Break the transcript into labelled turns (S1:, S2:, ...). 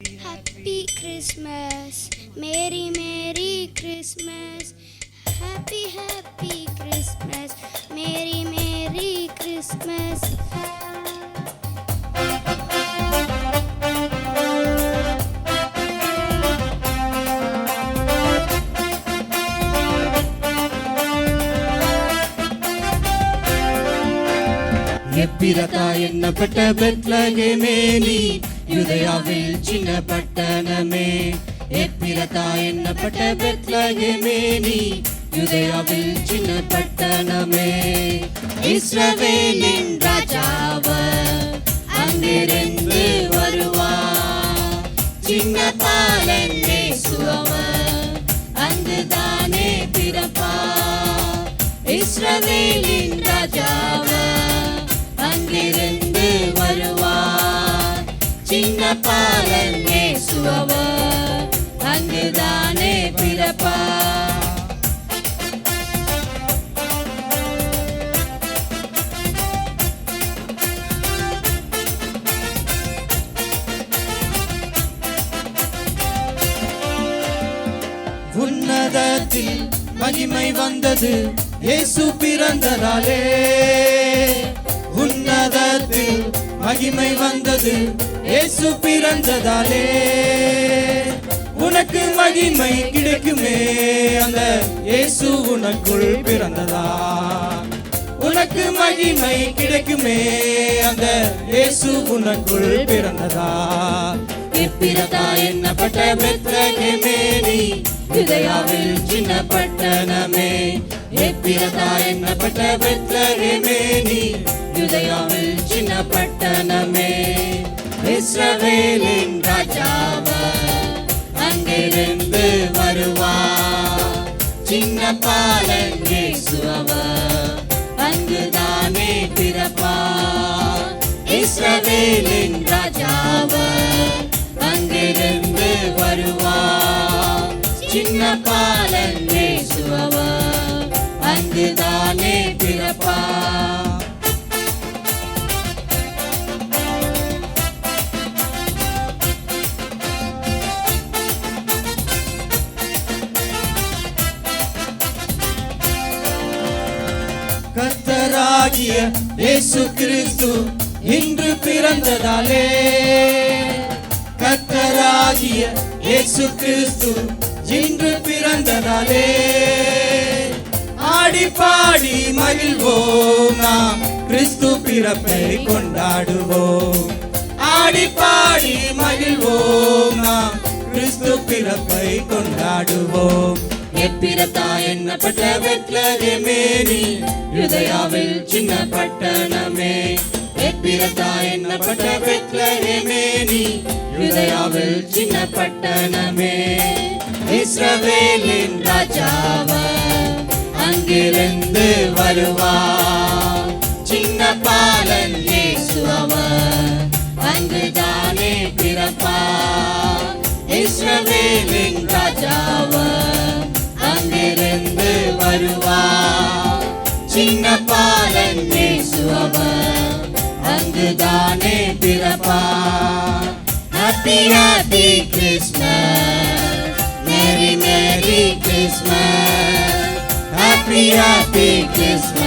S1: Happy Christmas, Merry Merry Christmas, Happy Happy Christmas, Merry Merry Christmas.
S2: எப்பிரதா என்னப்பட்ட பெத்லகேமே நீ யூதேயாவில் சின்ன பட்டணமே. எப்பிரதா என்னப்பட்ட பெத்லகேமே நீ யூதேயாவில் சின்ன பட்டணமே. இஸ்ரவேலின் ராஜாவர் அங்கிருந்து வருவார். சின்ன பாலன் இயேசுவர் அங்குதானே பிறப்பார். இஸ்ரவேலின் ராஜாவர் அங்கிருந்து வருவார். சின்ன பாலன் இயேசுவர் அங்குதானே பிறப்பார். உன்னதத்தில் மகிமை வந்தது இயேசு பிறந்ததாலே. உன்னதத்தில் மகிமை வந்தது இயேசு பிறந்ததாலே. உனக்கு மகிமை கிடைக்குமே அந்த இயேசு உனக்குள் பிறந்ததா. உனக்கு மகிமை கிடைக்குமே அந்த இயேசு உனக்குள் பிறந்ததா. எப்பிரதா என்னப்பட்ட பெத்லகேமே நீ யூதேயாவில் சின்ன பட்டணமே. எப்பிரதா என்னப்பட்ட பெத்லகேமே நீ யூதேயாவில் சின்ன பட்டணமே. இஸ்ரவேலின் ராஜாவர் அங்கிருந்து வருவார். சின்ன பாலன் இயேசுவர் அங்குதானே பிறப்பார். இஸ்ரவேலின் ராஜாவர் அங்கிருந்து வருவார். சின்ன பாலன் இயேசுவர் அங்குதானே பிறப்பார். கர்த்தராகிய இயேசு கிறிஸ்து இன்று பிறந்ததாலே. கர்த்தராகிய இயேசு கிறிஸ்து இன்று பிறந்ததாலே. ஆடி பாடி மகிழ்வோம் நாம் கிறிஸ்து பிறப்பை கொண்டாடுவோம். ஆடி பாடி மகிழ்வோம் நாம் கிறிஸ்து பிறப்பை கொண்டாடுவோம். எப்பிரதா என்னப்பட்ட பெத்லகேமே நீ யூதேயாவில் சின்ன பட்டணமே. எப்பிரதா என்னப்பட்ட பெத்லகேமே நீ யூதேயாவில் சின்ன பட்டணமே. இஸ்ரவேலின் ராஜாவர் அங்கிருந்து வருவார். சின்ன பாலன் இயேசுவர் அங்குதானே பிறப்பார். இஸ்ரவேலின் ராஜாவர் அங்கிருந்து வருவார். சின்ன Balan இயேசுவர் அங்குதானே பிறப்பார். Happy Happy Christmas, Merry Merry Christmas, Happy Happy Christmas.